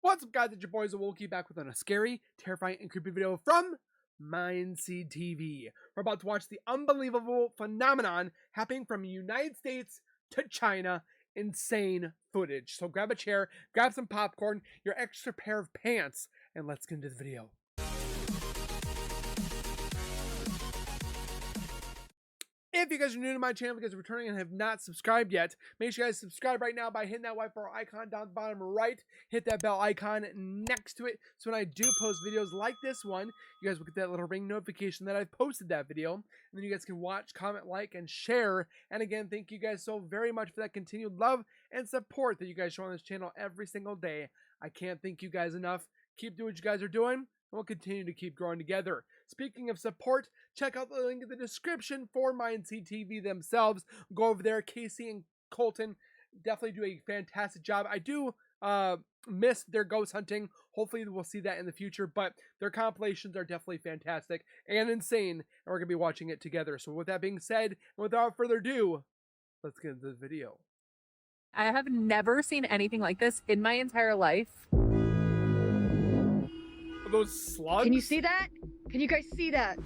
What's up, guys? It's your boys, Wolkie, back with a scary, terrifying, and creepy video from Mindseed TV. We're about to watch the unbelievable phenomenon happening from the United States to China. Insane footage. So grab a chair, grab some popcorn, your extra pair of pants, and let's get into the video. If you guys are new to my channel, if you guys are returning and have not subscribed yet, make sure you guys subscribe right now by hitting that white bar icon down the bottom right. Hit that bell icon next to it, so when I do post videos like this one, you guys will get that little ring notification that I've posted that video. And then you guys can watch, comment, like, and share. And again, thank you guys so very much for that continued love and support that you guys show on this channel every single day. I can't thank you guys enough. Keep doing what you guys are doing, and we'll continue to keep growing together. Speaking of support, check out the link in the description for Mindseed TV themselves. Go over there. Casey and Colton definitely do a fantastic job. I do miss their ghost hunting. Hopefully we'll see that in the future, but their compilations are definitely fantastic and insane, and we're going to be watching it together. So with that being said, and without further ado, let's get into the video. I have never seen anything like this in my entire life. Are those slugs? Can you see that? Can you guys see that?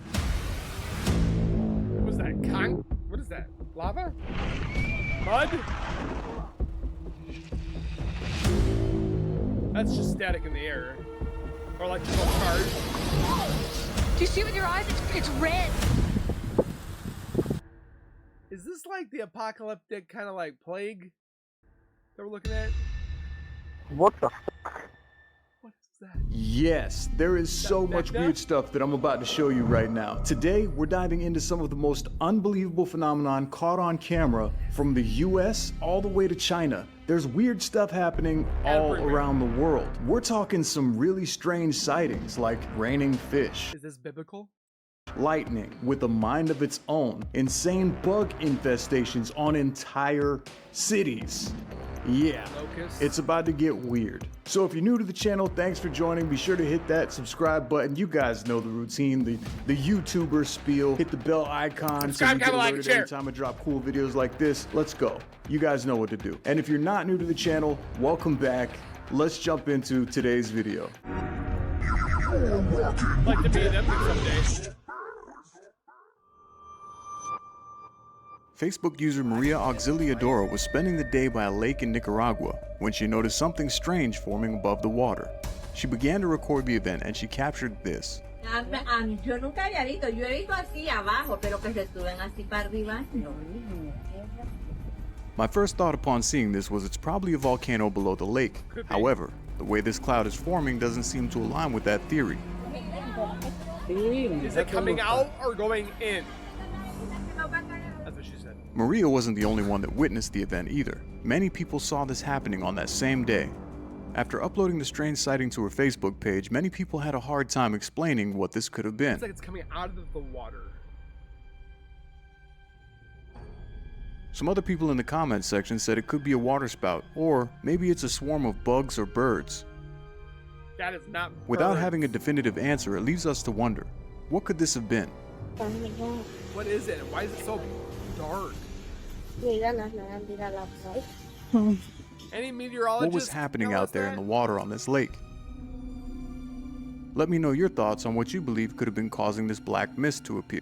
What's that? What is that? Lava? Mud? That's just static in the air. Or electrical charge. Do you see with your eyes? It's red. Is this like the apocalyptic kind of like plague that we're looking at? What the What is that? Yes, there is so much weird stuff that I'm about to show you right now. Today, we're diving into some of the most unbelievable phenomenon caught on camera from the US all the way to China. There's weird stuff happening all around the world. We're talking some really strange sightings like raining fish. Is this biblical? Lightning with a mind of its own. Insane bug infestations on entire cities. Yeah, it's about to get weird. So if you're new to the channel, thanks for joining. Be sure to hit that subscribe button. You guys know the routine, the YouTuber spiel. Hit the bell icon so you get alerted every time I drop cool videos like this. Let's go. You guys know what to do. And if you're not new to the channel, welcome back. Let's jump into today's video. I'd like to be them someday. Facebook user Maria Auxiliadora was spending the day by a lake in Nicaragua when she noticed something strange forming above the water. She began to record the event and she captured this. Yo nunca había visto, yo he visto así abajo, pero que se suben así para arriba. My first thought upon seeing this was it's probably a volcano below the lake. However, the way this cloud is forming doesn't seem to align with that theory. Is it coming out or going in? Maria wasn't the only one that witnessed the event either. Many people saw this happening on that same day. After uploading the strange sighting to her Facebook page, many people had a hard time explaining what this could have been. It's like it's coming out of the water. Some other people in the comments section said it could be a water spout, or maybe it's a swarm of bugs or birds. That is not birds. Without having a definitive answer, it leaves us to wonder, what could this have been? What is it? Why is it so dark? Any meteorologist? What was happening out there in the water on this lake? Let me know your thoughts on what you believe could have been causing this black mist to appear.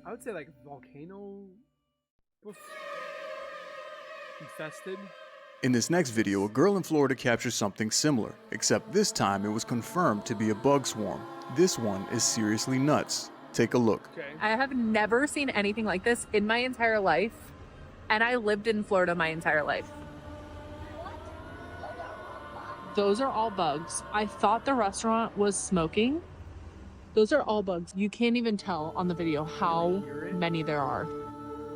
I would say like volcano infested. In this next video, a girl in Florida captures something similar, except this time it was confirmed to be a bug swarm. This one is seriously nuts. Take a look. Okay. I have never seen anything like this in my entire life, and I lived in Florida my entire life. Those are all bugs. I thought the restaurant was smoking. Those are all bugs. You can't even tell on the video how many there are.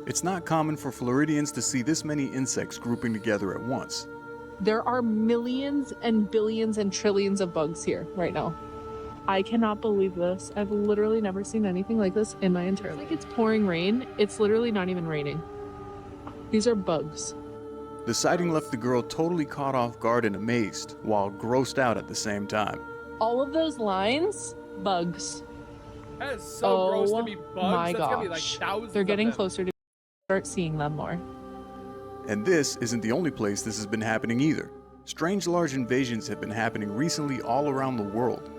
It's not common for Floridians to see this many insects grouping together at once. There are millions and billions and trillions of bugs here right now. I cannot believe this. I've literally never seen anything like this in my entire life. It's like it's pouring rain. It's literally not even raining. These are bugs. The sighting left the girl totally caught off guard and amazed, while grossed out at the same time. All of those lines, bugs. That is so gross to be bugs. My That's gosh. gonna be like thousands. They're getting of them. closer to start seeing them more. And this isn't the only place this has been happening either. Strange large invasions have been happening recently all around the world.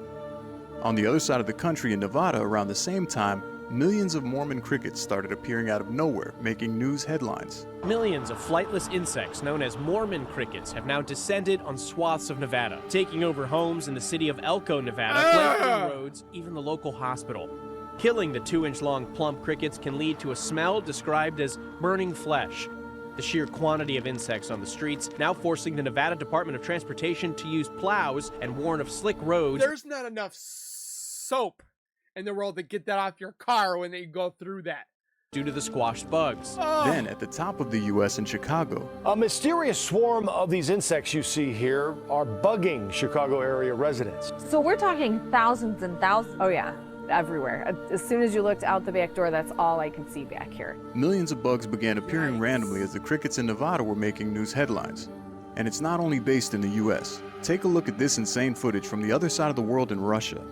On the other side of the country in Nevada around the same time, millions of Mormon crickets started appearing out of nowhere, making news headlines. Millions of flightless insects known as Mormon crickets have now descended on swaths of Nevada, taking over homes in the city of Elko, Nevada, blanketing roads, even the local hospital. Killing the 2-inch long plump crickets can lead to a smell described as burning flesh. The sheer quantity of insects on the streets now forcing the Nevada Department of Transportation to use plows and warn of slick roads. There's not enough soap in the world to get that off your car when they go through that. Due to the squashed bugs. Then, at the top of the U.S. in Chicago, a mysterious swarm of these insects you see here are bugging Chicago area residents. So we're talking thousands and thousands. Oh yeah, everywhere. As soon as you looked out the back door, that's all I could see back here. millions of bugs began appearing randomly as the crickets in Nevada were making news headlines. And it's not only based in the U.S. Take a look at this insane footage from the other side of the world in Russia.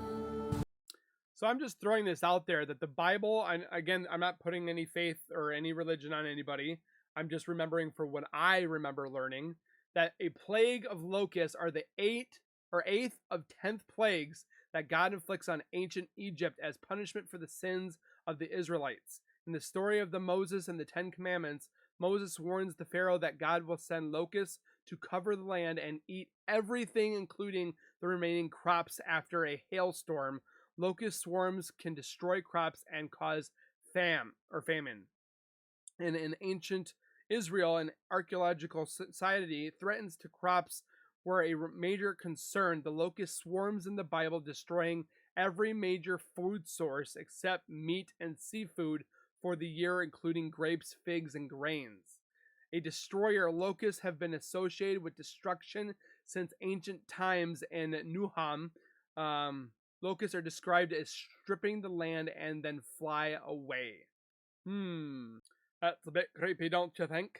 So I'm just throwing this out there that the Bible, and again, I'm not putting any faith or any religion on anybody. I'm just remembering for what I remember learning that a plague of locusts are the eighth of 10th plagues that God inflicts on ancient Egypt as punishment for the sins of the Israelites. In the story of Moses and the 10 Commandments, Moses warns the Pharaoh that God will send locusts to cover the land and eat everything, including the remaining crops after a hailstorm. Locust swarms can destroy crops and cause famine. And in ancient Israel, an archaeological society threatens to crops were a major concern. The locust swarms in the Bible, destroying every major food source except meat and seafood for the year, including grapes, figs, and grains. A destroyer, locusts have been associated with destruction since ancient times. In Nuham, locusts are described as stripping the land and then fly away. That's a bit creepy, don't you think?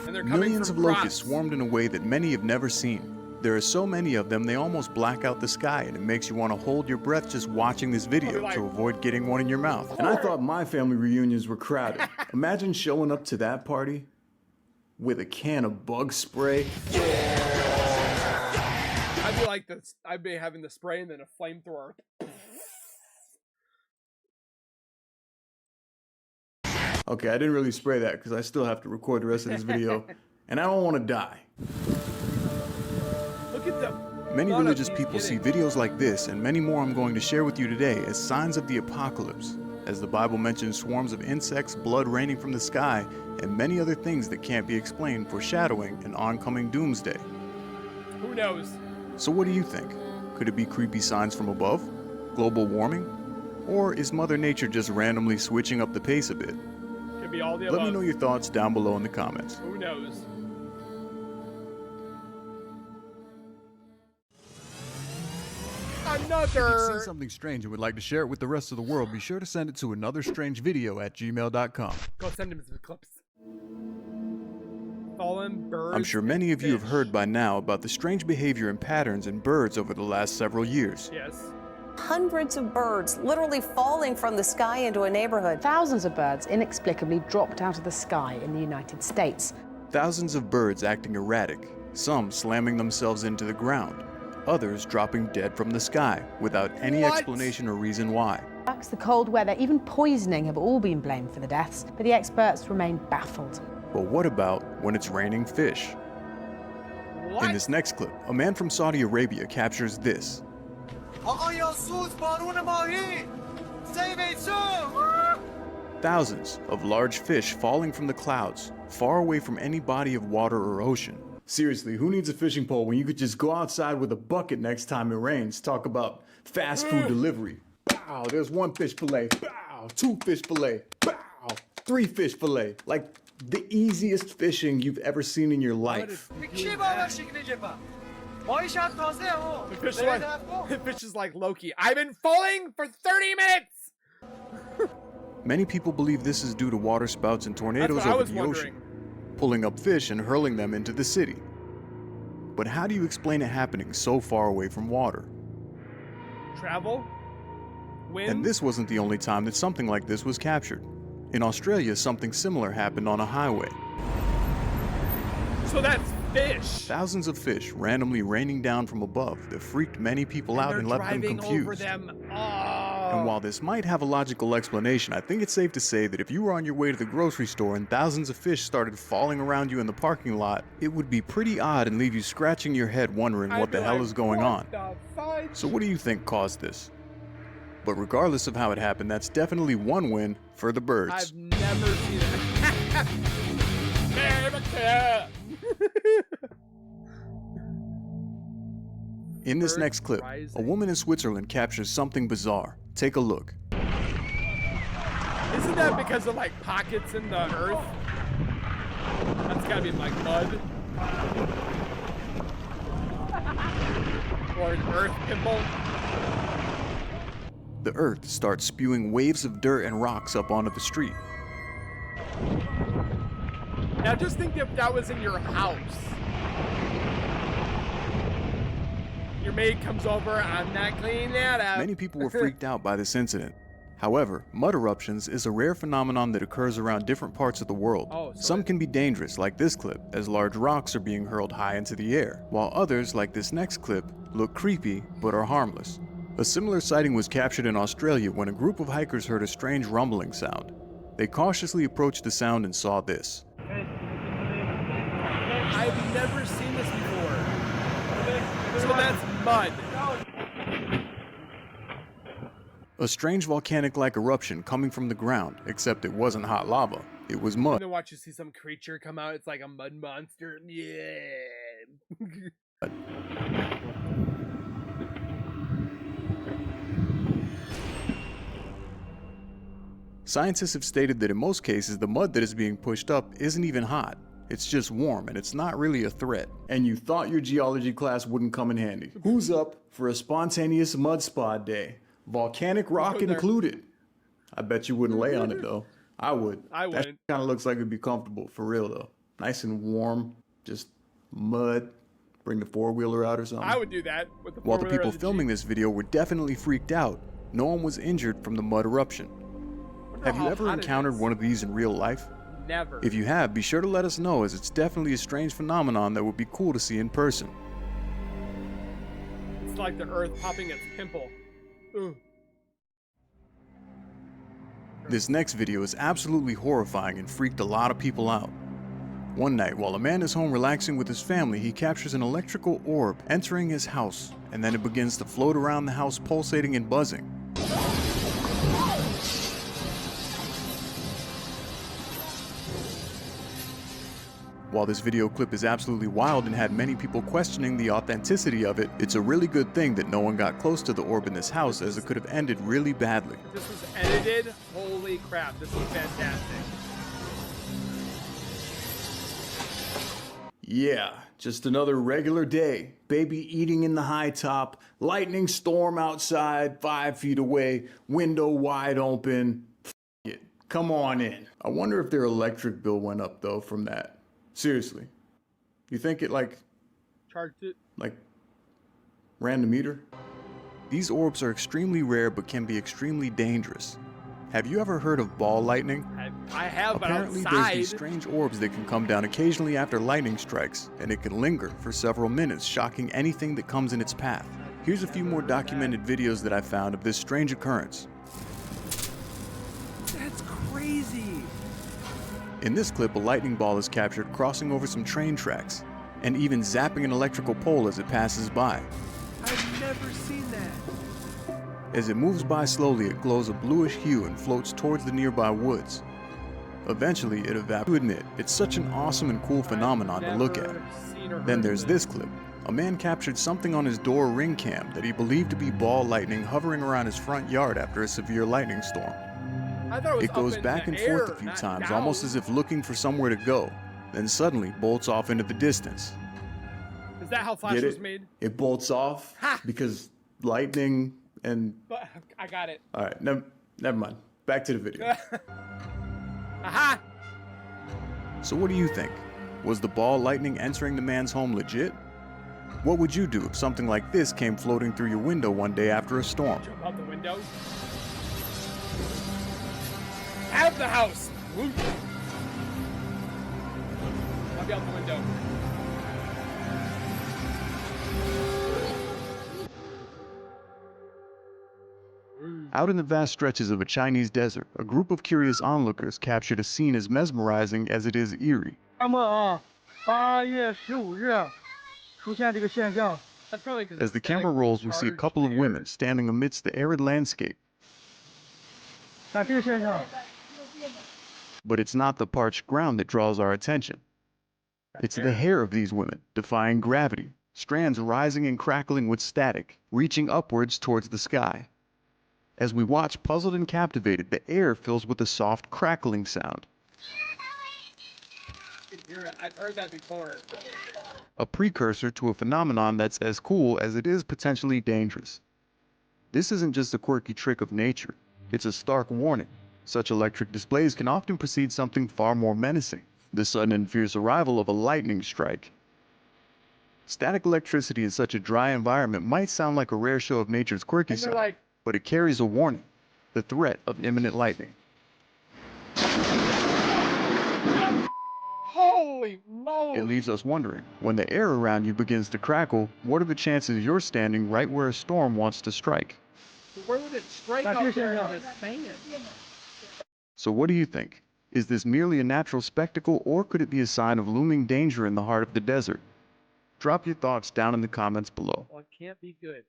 And they're coming Millions from of locusts crops. swarmed in a way that many have never seen. There are so many of them, they almost black out the sky, and it makes you want to hold your breath just watching this video to avoid getting one in your mouth. And I thought my family reunions were crowded. Imagine showing up to that party with a can of bug spray. I'd be like this. I'd be having the spray and then a flamethrower. Okay, I didn't really spray that because I still have to record the rest of this video, and I don't want to die. Look at them. Many religious people see videos like this and many more I'm going to share with you today as signs of the apocalypse, as the Bible mentions swarms of insects, blood raining from the sky, and many other things that can't be explained, foreshadowing an oncoming doomsday. Who knows? So what do you think? Could it be creepy signs from above? Global warming? Or is Mother Nature just randomly switching up the pace a bit? Could be all the Let above. me know your thoughts down below in the comments. Who knows? If you've seen something strange and would like to share it with the rest of the world, be sure to send it to anotherstrangevideo@gmail.com. Go send him some clips. Fallen birds. I'm sure many of you have heard by now about the strange behavior and patterns in birds over the last several years. Yes. Hundreds of birds literally falling from the sky into a neighborhood. Thousands of birds inexplicably dropped out of the sky in the United States. Thousands of birds acting erratic, some slamming themselves into the ground, others dropping dead from the sky without any explanation or reason why. The cold weather, even poisoning have all been blamed for the deaths, but the experts remain baffled. But what about when it's raining fish? What? In this next clip, a man from Saudi Arabia captures this. Thousands of large fish falling from the clouds, far away from any body of water or ocean. Seriously, who needs a fishing pole when you could just go outside with a bucket next time it rains? Talk about fast food delivery. Bow, there's one fish fillet. Bow, two fish fillet. Bow, three fish fillet. Like the easiest fishing you've ever seen in your life. The fish is like Loki. I've been falling for 30 minutes! Many people believe this is due to water spouts and tornadoes That's what I over was the wondering. ocean, pulling up fish and hurling them into the city. But how do you explain it happening so far away from water? Travel? Wind? And this wasn't the only time that something like this was captured. In Australia, something similar happened on a highway. So that's fish. Thousands of fish randomly raining down from above that freaked many people out and left them confused. Over them. And while this might have a logical explanation, I think it's safe to say that if you were on your way to the grocery store and thousands of fish started falling around you in the parking lot, it would be pretty odd and leave you scratching your head wondering what the hell is going on. So what do you think caused this? But regardless of how it happened, that's definitely one win for the birds. I've never seen it. In this next clip, a woman in Switzerland captures something bizarre. Take a look. Isn't that because of like pockets in the earth? That's gotta be like mud. Or an earth pimple. The earth starts spewing waves of dirt and rocks up onto the street. Now just think if that was in your house. Your maid comes over, I'm not cleaning that up. Many people were freaked out by this incident. However, mud eruptions is a rare phenomenon that occurs around different parts of the world. Some can be dangerous, like this clip, as large rocks are being hurled high into the air, while others, like this next clip, look creepy but are harmless. A similar sighting was captured in Australia when a group of hikers heard a strange rumbling sound. They cautiously approached the sound and saw this. I've never seen this before. So that's mud. A strange volcanic-like eruption coming from the ground, except it wasn't hot lava. It was mud. And then watch you see some creature come out. It's like a mud monster. Yeah. Scientists have stated that in most cases, the mud that is being pushed up isn't even hot. It's just warm, and it's not really a threat. And you thought your geology class wouldn't come in handy. Who's up for a spontaneous mud spa day? Volcanic rock included. I bet you wouldn't lay on it, though. I would. I wouldn't. That kind of looks like it'd be comfortable, for real, though. Nice and warm, just mud. Bring the four-wheeler out or something. I would do that with the While the four-wheeler people or the filming Jeep. this video were definitely freaked out, no one was injured from the mud eruption. Have you ever encountered one of these in real life? Never. If you have, be sure to let us know, as it's definitely a strange phenomenon that would be cool to see in person. It's like the earth popping its pimple. Ooh. This next video is absolutely horrifying and freaked a lot of people out. One night, while a man is home relaxing with his family, he captures an electrical orb entering his house, and then it begins to float around the house, pulsating and buzzing. While this video clip is absolutely wild and had many people questioning the authenticity of it, it's a really good thing that no one got close to the orb in this house, as it could have ended really badly. If this was edited, holy crap, this is fantastic. Yeah, just another regular day. Baby eating in the high top, lightning storm outside, 5 feet away, window wide open. F it, come on in. I wonder if their electric bill went up though from that. Seriously, you think it Charged it? Ran the meter? These orbs are extremely rare but can be extremely dangerous. Have you ever heard of ball lightning? I have, but Apparently outside. there's these strange orbs that can come down occasionally after lightning strikes, and it can linger for several minutes, shocking anything that comes in its path. Here's a few more documented videos that I found of this strange occurrence. That's crazy. In this clip, a lightning ball is captured crossing over some train tracks, and even zapping an electrical pole as it passes by. I've never seen that. As it moves by slowly, it glows a bluish hue and floats towards the nearby woods. Eventually, it evaporates. To admit, it's such an awesome and cool phenomenon to look at. Then there's this clip. A man captured something on his door ring cam that he believed to be ball lightning hovering around his front yard after a severe lightning storm. It goes back and forth a few times, almost as if looking for somewhere to go, then suddenly bolts off into the distance. Is that how Flash was made? It bolts off because lightning and... But I got it. All right, never mind. Back to the video. Aha! So what do you think? Was the ball lightning entering the man's home legit? What would you do if something like this came floating through your window one day after a storm? Jump out the window. Have of the house. Woo. I'll be out the window. Out in the vast stretches of a Chinese desert, a group of curious onlookers captured a scene as mesmerizing as it is eerie. That's probably As the camera rolls, we see a couple of women standing amidst the arid landscape. But it's not the parched ground that draws our attention. It's the hair of these women, defying gravity, strands rising and crackling with static, reaching upwards towards the sky. As we watch, puzzled and captivated, the air fills with a soft crackling sound. I've heard that before. A precursor to a phenomenon that's as cool as it is potentially dangerous. This isn't just a quirky trick of nature, it's a stark warning. Such electric displays can often precede something far more menacing, the sudden and fierce arrival of a lightning strike. Static electricity in such a dry environment might sound like a rare show of nature's quirky side, but it carries a warning, the threat of imminent lightning. Holy moly! It leaves us wondering, when the air around you begins to crackle, what are the chances you're standing right where a storm wants to strike? Where would it strike out there in the sand? So what do you think? Is this merely a natural spectacle, or could it be a sign of looming danger in the heart of the desert? Drop your thoughts down in the comments below. Well, it can't be good.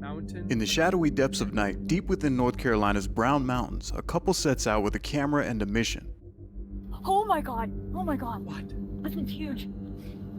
Mountain. In the shadowy depths of night, deep within North Carolina's Brown Mountains, a couple sets out with a camera and a mission. Oh my god. Oh my god. What? This one's huge.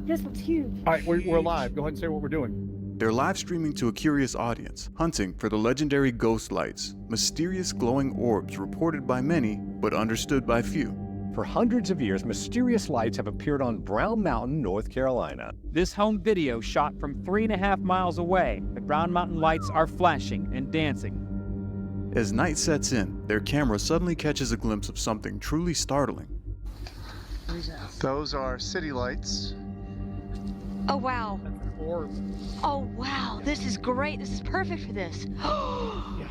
This one's huge. All right, we're live. Go ahead and say what we're doing. They're live streaming to a curious audience, hunting for the legendary ghost lights, mysterious glowing orbs reported by many, but understood by few. For hundreds of years, mysterious lights have appeared on Brown Mountain, North Carolina. This home video shot from 3.5 miles away. The Brown Mountain lights are flashing and dancing. As night sets in, their camera suddenly catches a glimpse of something truly startling. Those are city lights. Oh wow. That's an orb. Oh wow. This is great. This is perfect for this. Yeah.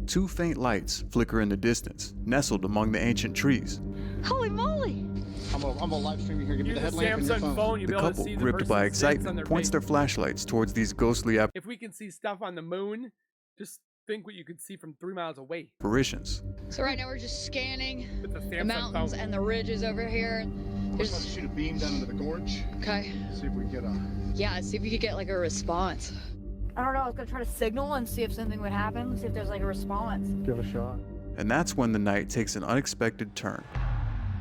Two faint lights flicker in the distance, nestled among the ancient trees. Holy moly. I'm a live streaming here. Give me the headlamp and your Samsung phone. you'll The be able to couple, see the gripped by person's face on excitement, their points face. their flashlights towards these ghostly If we can see stuff on the moon, just think what you could see from 3 miles away. apparitions. So right now we're just scanning With the the Samsung mountains phone. and the ridges over here. We're about to shoot a beam down into the gorge. Okay. See if we can get a... Yeah, see if we could get like a response. I don't know. I was gonna try to signal and see if something would happen. See if there's like a response. Give it a shot. And that's when the night takes an unexpected turn.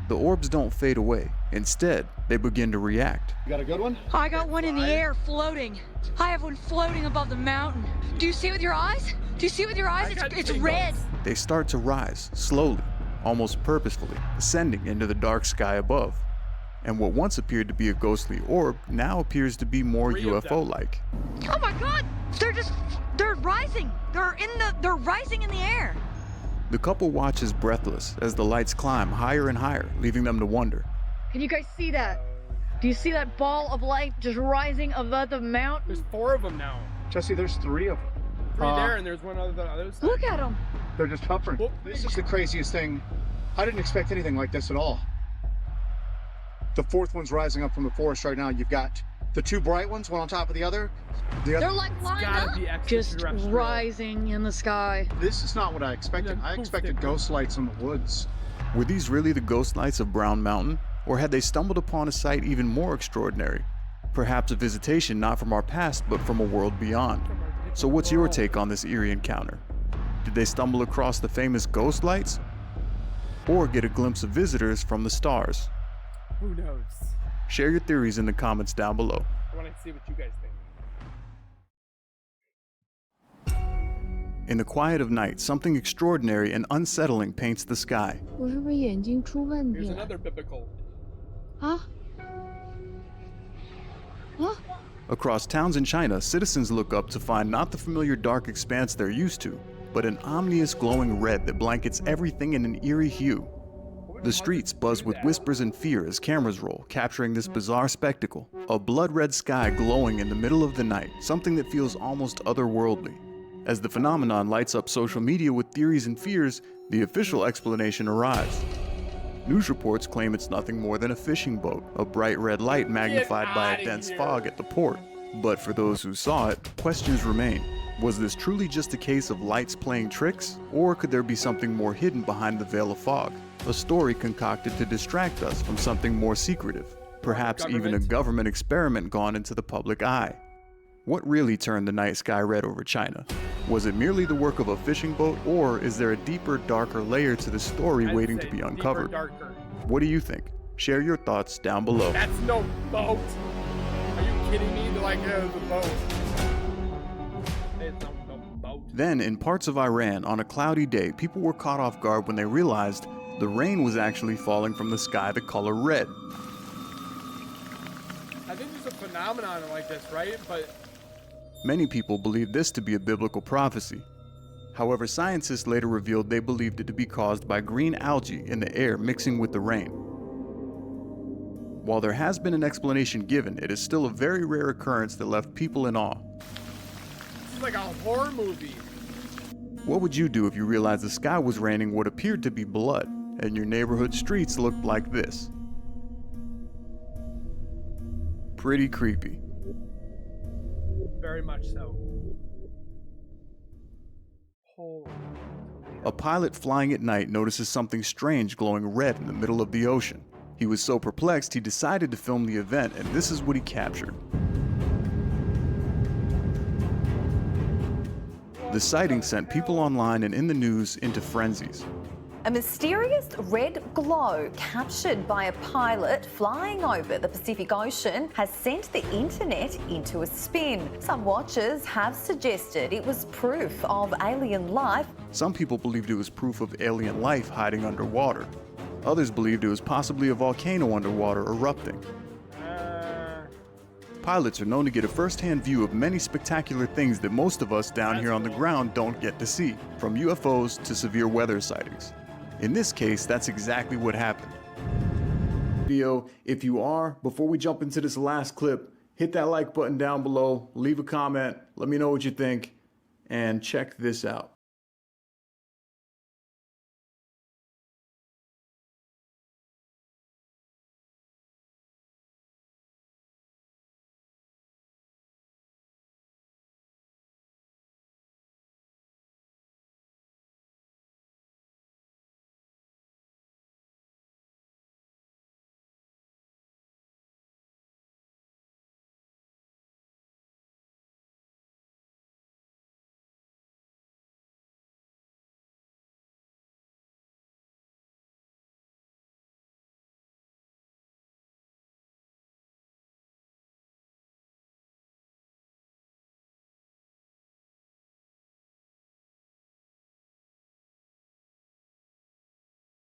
The orbs don't fade away. Instead, they begin to react. You got a good one? I got one in the air floating. I have one floating above the mountain. Do you see it with your eyes? Do you see it with your eyes? It's red. They start to rise, slowly, almost purposefully, ascending into the dark sky above. And what once appeared to be a ghostly orb now appears to be more UFO-like. Oh my god! They're rising. They're rising in the air. The couple watches breathless as the lights climb higher and higher, leaving them to wonder. Can you guys see that? Do you see that ball of light just rising above the mountain? There's 4 of them now. Jesse, there's 3 of them. 3 there, and there's one on the other side. Look at them. They're just hovering. Whoop. This is the craziest thing. I didn't expect anything like this at all. The 4th one's rising up from the forest right now. You've got the 2 bright ones, one on top of the other. They're like lined up. Just rising in the sky. This is not what I expected. I expected ghost lights in the woods. Were these really the ghost lights of Brown Mountain? Or had they stumbled upon a sight even more extraordinary? Perhaps a visitation not from our past, but from a world beyond. So what's your take on this eerie encounter? Did they stumble across the famous ghost lights? Or get a glimpse of visitors from the stars? Who knows? Share your theories in the comments down below. I want to see what you guys think. In the quiet of night, something extraordinary and unsettling paints the sky. Here's another biblical. Across towns in China, citizens look up to find not the familiar dark expanse they're used to, but an ominous glowing red that blankets everything in an eerie hue. The streets buzz with whispers and fear as cameras roll, capturing this bizarre spectacle. A blood-red sky glowing in the middle of the night, something that feels almost otherworldly. As the phenomenon lights up social media with theories and fears, the official explanation arrives. News reports claim it's nothing more than a fishing boat, a bright red light magnified by a dense fog at the port. But for those who saw it, questions remain. Was this truly just a case of lights playing tricks, or could there be something more hidden behind the veil of fog? A story concocted to distract us from something more secretive, perhaps even a government experiment gone into the public eye. What really turned the night sky red over China? Was it merely the work of a fishing boat, or is there a deeper, darker layer to the story waiting to be uncovered? What do you think? Share your thoughts down below. That's no boat! Are you kidding me? They're like, the boat. It's no boat. Then, in parts of Iran, on a cloudy day, people were caught off guard when they realized the rain was actually falling from the sky the color red. I think there's a phenomenon like this, right? But many people believe this to be a biblical prophecy. However, scientists later revealed they believed it to be caused by green algae in the air mixing with the rain. While there has been an explanation given, it is still a very rare occurrence that left people in awe. This is like a horror movie. What would you do if you realized the sky was raining what appeared to be blood, and your neighborhood streets looked like this? Pretty creepy. Very much so. Holy. A pilot flying at night notices something strange glowing red in the middle of the ocean. He was so perplexed he decided to film the event, and this is what he captured. The sighting sent people online and in the news into frenzies. A mysterious red glow captured by a pilot flying over the Pacific Ocean has sent the internet into a spin. Some watchers have suggested it was proof of alien life. Some people believed it was proof of alien life hiding underwater. Others believed it was possibly a volcano underwater erupting. Pilots are known to get a first-hand view of many spectacular things that most of us down here on the ground don't get to see, from UFOs to severe weather sightings. In this case, that's exactly what happened. If you are, before we jump into this last clip, hit that like button down below, leave a comment, let me know what you think, and check this out.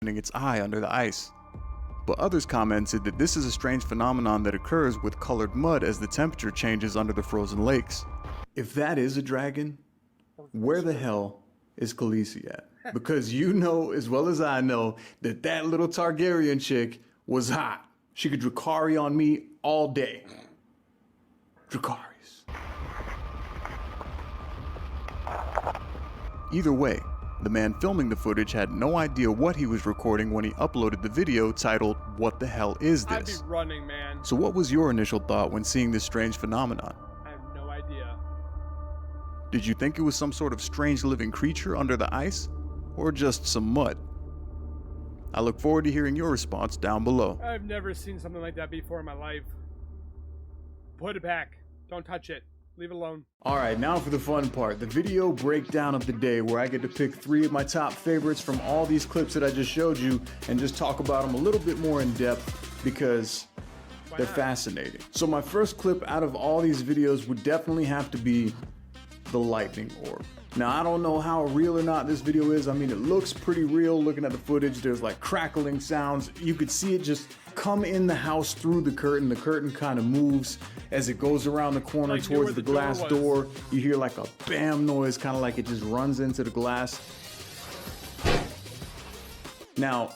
Its eye under the ice. But others commented that this is a strange phenomenon that occurs with colored mud as the temperature changes under the frozen lakes. If that is a dragon, where the hell is Khaleesi at? Because you know as well as I know that that little Targaryen chick was hot. She could Drakari on me all day. Drakaris. Either way, the man filming the footage had no idea what he was recording when he uploaded the video titled, "What the hell is this?" I'd be running, man. So what was your initial thought when seeing this strange phenomenon? I have no idea. Did you think it was some sort of strange living creature under the ice? Or just some mud? I look forward to hearing your response down below. I've never seen something like that before in my life. Put it back. Don't touch it. Leave it alone. Alright, now for the fun part, the video breakdown of the day, where I get to pick 3 of my top favorites from all these clips that I just showed you and just talk about them a little bit more in depth because they're fascinating. So my first clip out of all these videos would definitely have to be the lightning orb. Now, I don't know how real or not this video is. I mean, it looks pretty real looking at the footage. There's like crackling sounds. You could see it just come in the house through the curtain. The curtain kind of moves as it goes around the corner like towards the glass door. You hear like a bam noise, kind of like it just runs into the glass. Now,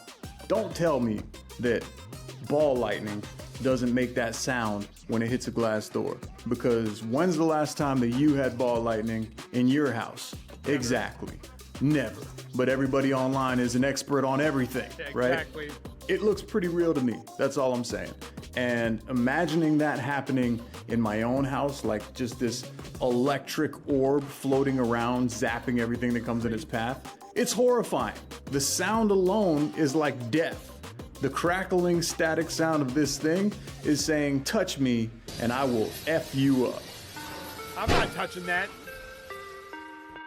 Don't tell me that ball lightning doesn't make that sound when it hits a glass door. Because when's the last time that you had ball lightning in your house? Never. Exactly. Never. But everybody online is an expert on everything, right? Exactly. It looks pretty real to me. That's all I'm saying. And imagining that happening in my own house, like just this electric orb floating around, zapping everything that comes in its path, it's horrifying. The sound alone is like death. The crackling static sound of this thing is saying, touch me and I will F you up. I'm not touching that.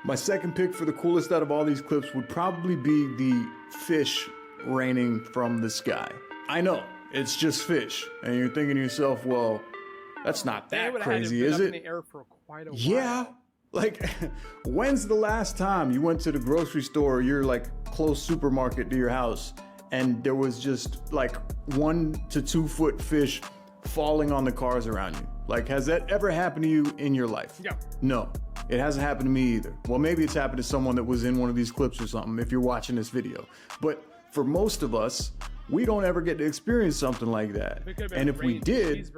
My second pick for the coolest out of all these clips would probably be the fish raining from the sky. I know, it's just fish. And you're thinking to yourself, well, that's not that crazy, is it? In the air for quite a while. Yeah. Like, when's the last time you went to the grocery store or your like close supermarket to your house and there was just like 1 to 2 foot fish falling on the cars around you? Like, has that ever happened to you in your life? Yeah. No, it hasn't happened to me either. Well, maybe it's happened to someone that was in one of these clips or something if you're watching this video. But for most of us, we don't ever get to experience something like that. And if we did,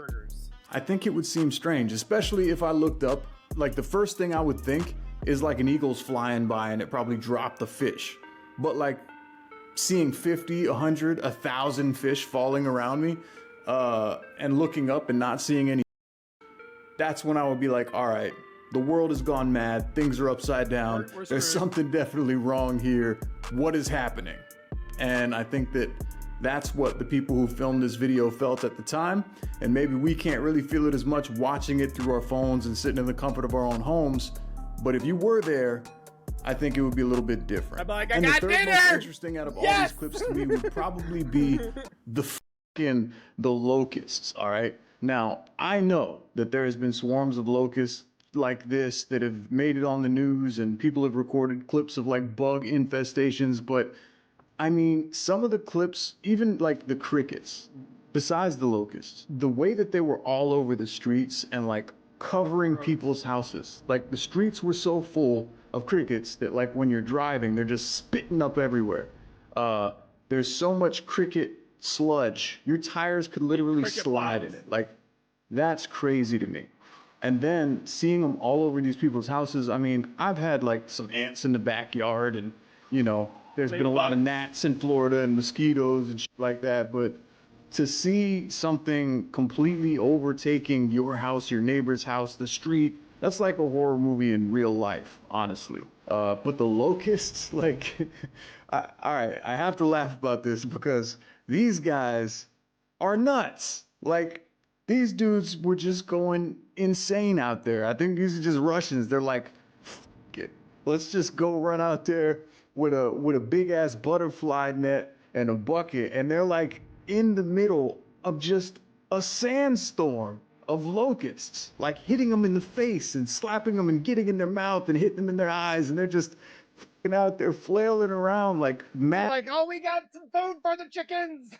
I think it would seem strange, especially if I looked up. Like, the first thing I would think is like an eagle's flying by and it probably dropped the fish. But like seeing 50, 100, 1,000 fish falling around me and looking up and not seeing any, that's when I would be like, all right, the world has gone mad. Things are upside down. There's something definitely wrong here. What is happening? And I think that that's what the people who filmed this video felt at the time. And maybe we can't really feel it as much watching it through our phones and sitting in the comfort of our own homes. But if you were there, I think it would be a little bit different. Like, and the third most interesting out of all these clips to me would probably be the locusts, all right? Now, I know that there has been swarms of locusts like this that have made it on the news and people have recorded clips of like bug infestations, but I mean, some of the clips, even like the crickets, besides the locusts, the way that they were all over the streets and like covering people's houses, like the streets were so full of crickets that like when you're driving, they're just spitting up everywhere. There's so much cricket sludge, your tires could literally slide in it. Like, that's crazy to me. And then seeing them all over these people's houses, I mean, I've had like some ants in the backyard and, you know, there's been a lot of gnats in Florida and mosquitoes and shit like that, but to see something completely overtaking your house, your neighbor's house, the street, that's like a horror movie in real life, honestly. But the locusts, like, all right, I have to laugh about this because these guys are nuts. Like, these dudes were just going insane out there. I think these are just Russians. They're like, F it. Let's just go run out there with a big ass butterfly net and a bucket, and they're like in the middle of just a sandstorm of locusts, like hitting them in the face and slapping them and getting in their mouth and hitting them in their eyes, and they're just out there flailing around like mad. Like, oh, we got some food for the chickens.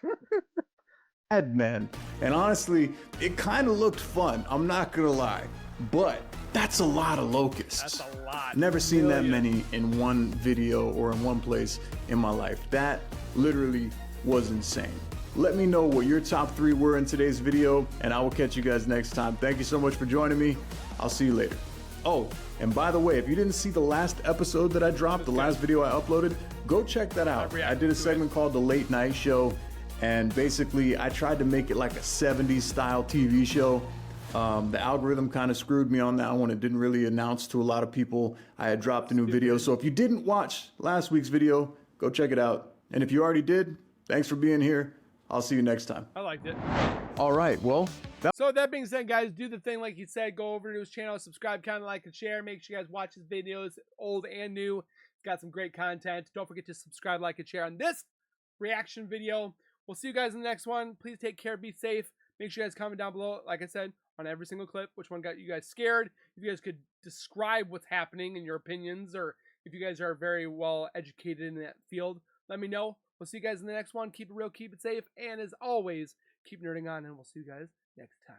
Man. And honestly, it kind of looked fun, I'm not gonna lie, but that's a lot of locusts. That's a lot. Never seen that many in one video or in one place in my life. That literally was insane. Let me know what your top 3 were in today's video, and I will catch you guys next time. Thank you so much for joining me. I'll see you later. Oh, and by the way, if you didn't see the last episode that I dropped, the last video I uploaded, go check that out. I did a segment called The Late Night Show, and basically I tried to make it like a 70s style TV show. The algorithm kind of screwed me on that one. It didn't really announce to a lot of people I had dropped a new video. So if you didn't watch last week's video, go check it out. And if you already did, thanks for being here. I'll see you next time. I liked it. All right, well. So with that being said, guys, do the thing like he said. Go over to his channel, subscribe, comment, like, and share. Make sure you guys watch his videos, old and new. He's got some great content. Don't forget to subscribe, like, and share on this reaction video. We'll see you guys in the next one. Please take care, be safe. Make sure you guys comment down below, like I said, on every single clip, which one got you guys scared. If you guys could describe what's happening in your opinions, or if you guys are very well educated in that field, let me know. We'll see you guys in the next one. Keep it real, keep it safe, and as always, keep nerding on, and we'll see you guys next time.